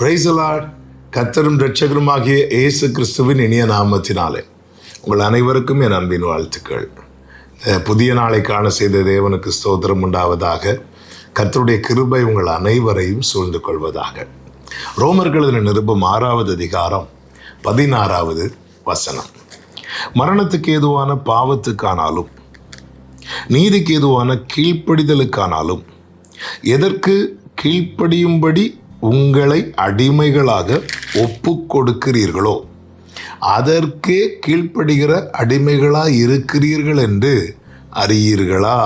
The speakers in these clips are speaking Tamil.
Praise the Lord. கர்த்தரும் இரட்சகருமாகிய இயேசு கிறிஸ்துவின் இனிய நாமத்தினாலே உங்கள் அனைவருக்கும் என் அன்பின் வாழ்த்துக்கள். புதிய நாளை காண செய்த தேவனுக்கு ஸ்தோத்திரம் உண்டாவதாக. கர்த்தருடைய கிருபை உங்கள் அனைவரையும் சூழ்ந்து கொள்வதாக. ரோமர்கள் நிருபம் 6வது அதிகாரம் 16வது வசனம். மரணத்துக்கு ஏதுவான பாவத்துக்கானாலும் நீதிக்கு ஏதுவான கீழ்ப்படிதலுக்கானாலும் எதற்கு கீழ்ப்படியும்படி உங்களை அடிமைகளாக ஒப்பு கொடுக்கிறீர்களோ அதற்கே கீழ்ப்படுகிற அடிமைகளாக இருக்கிறீர்கள் என்று அறியீர்களா?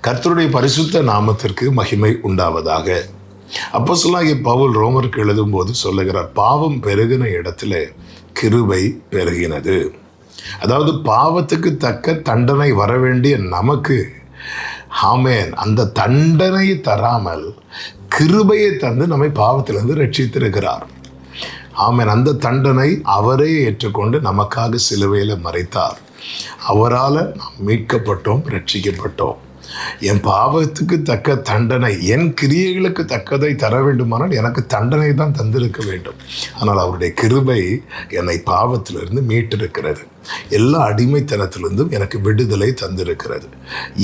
கர்த்தருடைய பரிசுத்த நாமத்திற்கு மகிமை உண்டாவதாக. அப்போஸ்தலனாகிய பவுல் ரோமருக்கு எழுதும் போது சொல்லுகிறார், பாவம் பெருகின இடத்துல கிருபை பெருகினது. அதாவது பாவத்துக்கு தக்க தண்டனை வர வேண்டிய நமக்கு ஆமென் அந்த தண்டனை தராமல் கிருபையை தந்து நம்மை பாவத்திலிருந்து ரட்சித்திருக்கிறார். ஆமென். அந்த தண்டனை அவரே ஏற்றுக்கொண்டு நமக்காக சிலுவையில் மறைத்தார். அவரால் நாம் மீட்கப்பட்டோம், ரட்சிக்கப்பட்டோம். என் பாவத்துக்கு தக்க தண்டனை, என் கிரியைகளுக்கு தக்கதை தர வேண்டுமானால் எனக்கு தண்டனை தான் தந்திருக்க வேண்டும். ஆனால் அவருடைய கிருபை என்னை பாவத்திலிருந்து மீட்டிருக்கிறது. எல்லா அடிமைத்தனத்திலிருந்தும் எனக்கு விடுதலை தந்திருக்கிறது.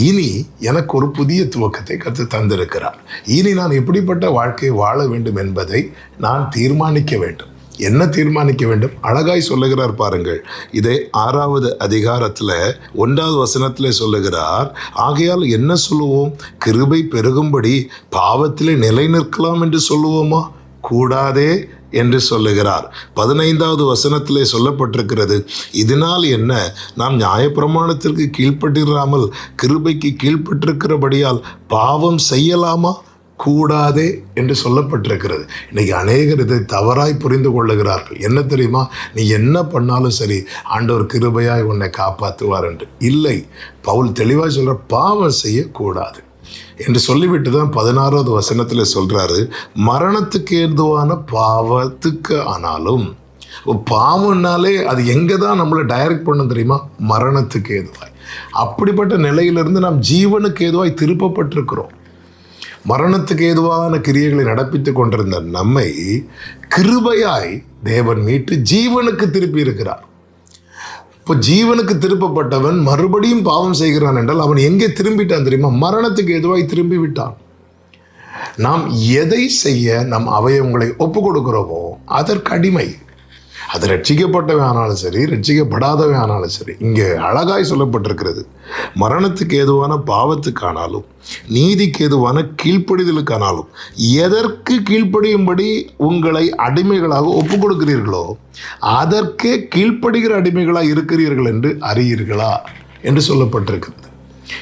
இனி எனக்கு ஒரு புதிய துவக்கத்தை கர்த்தர் தந்திருக்கிறார். இனி நான் எப்படிப்பட்ட வாழ்க்கையை வாழ வேண்டும் என்பதை நான் தீர்மானிக்க வேண்டும். என்ன தீர்மானிக்க வேண்டும்? அழகாய் சொல்லுகிறார் பாருங்கள். இதை 6வது அதிகாரத்தில் 1வது வசனத்திலே சொல்லுகிறார், ஆகையால் என்ன சொல்லுவோம்? கிருபை பெருகும்படி பாவத்திலே நிலை நிற்கலாம் என்று சொல்லுவோமா? கூடாதே என்று சொல்லுகிறார். 15வது வசனத்திலே சொல்லப்பட்டிருக்கிறது, இதனால் என்ன, நாம் நியாயப்பிரமாணத்திற்கு கீழ்ப்பட்டிராமல் கிருபைக்கு கீழ்ப்பட்டிருக்கிறபடியால் பாவம் செய்யலாமா? கூடாதே என்று சொல்லப்பட்டிருக்கிறது. இன்னைக்கு அநேகர் இதை தவறாய் புரிந்து கொள்ளுகிறார்கள். என்ன தெரியுமா? நீ என்ன பண்ணாலும் சரி, ஆண்டவர் கிருபையாய் உன்னை காப்பாற்றுவார் என்று. இல்லை, பவுல் தெளிவாக சொல்ற, பாவம் செய்யக்கூடாது என்று சொல்லிவிட்டு தான் 16வது வசனத்தில் சொல்றாரு, மரணத்துக்கு ஏதுவான பாவத்துக்கு ஆனாலும். பாவம்னாலே அது எங்கே தான் நம்மளை டைரக்ட் பண்ண தெரியுமா? மரணத்துக்கு ஏதுவாய். அப்படிப்பட்ட நிலையிலிருந்து நாம் ஜீவனுக்கு ஏதுவாய் திருப்பப்பட்டிருக்கிறோம். மரணத்துக்கு ஏதுவான கிரியைகளை நடப்பித்து கொண்டிருந்த நம்மை கிருபையாய் தேவன் மீட்டு ஜீவனுக்கு திருப்பி இருக்கிறார். இப்போ ஜீவனுக்கு திருப்பப்பட்டவன் மறுபடியும் பாவம் செய்கிறான் என்றால் அவன் எங்கே திரும்பிட்டான் தெரியுமா? மரணத்துக்கு ஏதுவாய் திரும்பி விட்டான். நாம் எதை செய்ய நம் அவயவங்களை ஒப்பு கொடுக்கிறோமோ அதற்கு அடிமை. அது ரட்சிக்கப்பட்டவன் ஆனாலும் சரி, ரட்சிக்கப்படாதவன் ஆனாலும் சரி. இங்கே அழகாய் சொல்லப்பட்டிருக்கிறது, மரணத்துக்கு ஏதுவான பாவத்துக்கானாலும் நீதிக்கு ஏதுவான கீழ்ப்படிதலுக்கானாலும் எதற்கு கீழ்ப்படியும்படி உங்களை அடிமைகளாக ஒப்பு கொடுக்கிறீர்களோ அதற்கே கீழ்ப்படுகிற அடிமைகளாக இருக்கிறீர்கள் என்று அறியீர்களா என்று சொல்லப்பட்டிருக்கிறது.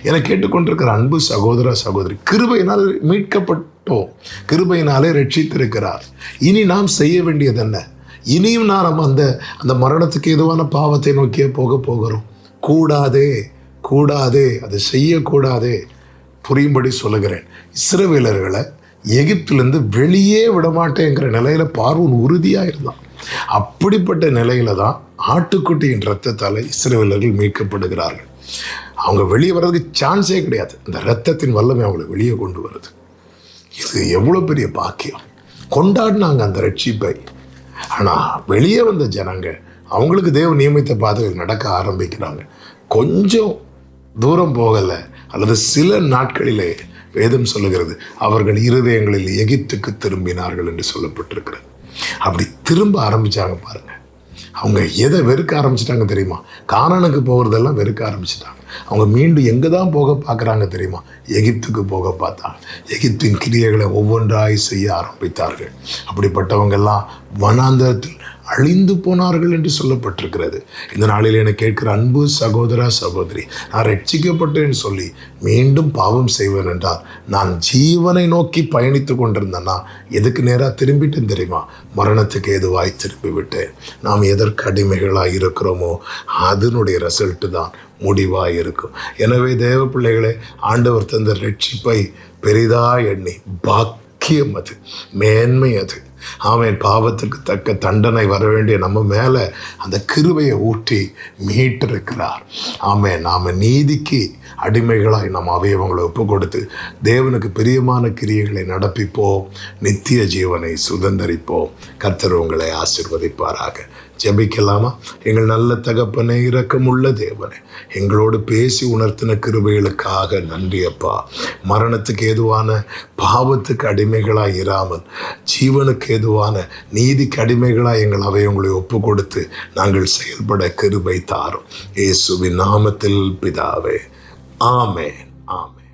என கேட்டுக்கொண்டிருக்கிற அன்பு சகோதர சகோதரி, கிருபையினால் மீட்கப்பட்டோம், கிருபையினாலே ரட்சித்திருக்கிறார். இனி நாம் செய்ய வேண்டியது என்ன? இனியும் நாம் அந்த மரணத்துக்கு ஏதுவான பாவத்தை நோக்கியே போகிறோம். கூடாதே, கூடாதே, அதை செய்யக்கூடாதே. புரியும்படி சொல்லுகிறேன், இஸ்ரவேலர்களை எகிப்திலிருந்து வெளியே விடமாட்டேங்கிற நிலையில் பார்வோன் உறுதியாக இருந்தான். அப்படிப்பட்ட நிலையில தான் ஆட்டுக்குட்டியின் இரத்தத்தால் இஸ்ரவேலர்கள் மீட்கப்படுகிறார்கள். அவங்க வெளியே வர்றதுக்கு சான்ஸே கிடையாது. இந்த இரத்தத்தின் வல்லமை அவங்களை வெளியே கொண்டு வருது. இது எவ்வளோ பெரிய பாக்கியம்! கொண்டாடினாங்க அந்த ரட்சிப்பை. ஆனால் வெளியே வந்த ஜனங்க அவங்களுக்கு தேவன் நியமித்த பாதையில் நடக்க ஆரம்பிக்கிறாங்க. கொஞ்சம் தூரம் போகலை அல்லது சில நாட்களிலே வேதம் சொல்லுகிறது, அவர்கள் இருதயங்களில் எகிப்துக்கு திரும்பினார்கள் என்று சொல்லப்பட்டிருக்கிறது. அப்படி திரும்ப ஆரம்பித்தாங்க பாருங்க. அவங்க எதை வெறுக்க ஆரம்பிச்சிட்டாங்க தெரியுமா? கானானுக்கு போகிறதெல்லாம் வெறுக்க ஆரம்பிச்சிட்டாங்க. அவங்க மீண்டும் எங்கே தான் போக பார்க்குறாங்க தெரியுமா? எகிப்துக்கு போக பார்த்தாங்க. எகிப்தின் கிரியைகளை ஒவ்வொன்றாய் செய்ய ஆரம்பித்தார்கள். அப்படிப்பட்டவங்கெல்லாம் வனாந்தரத்தில் அழிந்து போனார்கள் என்று சொல்லப்பட்டிருக்கிறது. இந்த நாளில் என கேட்கிற அன்பு சகோதர சகோதரி, நான் ரட்சிக்கப்பட்டேன்னு சொல்லி மீண்டும் பாவம் செய்வேன் என்றால் நான் ஜீவனை நோக்கி பயணித்து கொண்டிருந்தேன்னா எதுக்கு நேராக திரும்பிட்டேன் தெரியுமா? மரணத்துக்கு ஏதுவாய் திரும்பி விட்டேன். நாம் எதற்கு அடிமைகளாக இருக்கிறோமோ அதனுடைய ரிசல்ட்டு தான் முடிவாக இருக்கும். எனவே தேவ பிள்ளைகளே, ஆண்டவர் தந்த ரட்சிப்பை பெரிதாக எண்ணி பாக்கியம் அது, மேன்மை அது. ஆமென். பாவத்துக்கு தக்க தண்டனை வர வேண்டிய நம்ம மேலே அந்த கிருபையை ஊற்றி மீட்டிருக்கிறார். ஆமென். நாம் நீதிக்கு அடிமைகளாய் நம் அவயவங்களை ஒப்பு கொடுத்து தேவனுக்கு பிரியமான கிரியைகளை நடப்பிப்போம், நித்திய ஜீவனை சுதந்தரிப்போம். கர்த்தர் உங்களை ஆசீர்வதிப்பாராக. ஜெபிக்கலாமா? எங்கள் நல்ல தகப்பனே, இரக்கமுள்ள தேவனே, எங்களோடு பேசி உணர்த்தின கிருபைகளுக்காக நன்றி அப்பா. மரணத்துக்கு ஏதுவான பாவத்துக்கு அடிமைகளாய் இராமல் ஜீவனுக்கு ஏதுவான நீதிக்கு அடிமைகளாய் எங்கள் அவயவங்களை ஒப்பு கொடுத்து நாங்கள் செயல்பட கிருபை தாரும். இயேசுவின் நாமத்தில் பிதாவே, ஆமென். ஆமென்.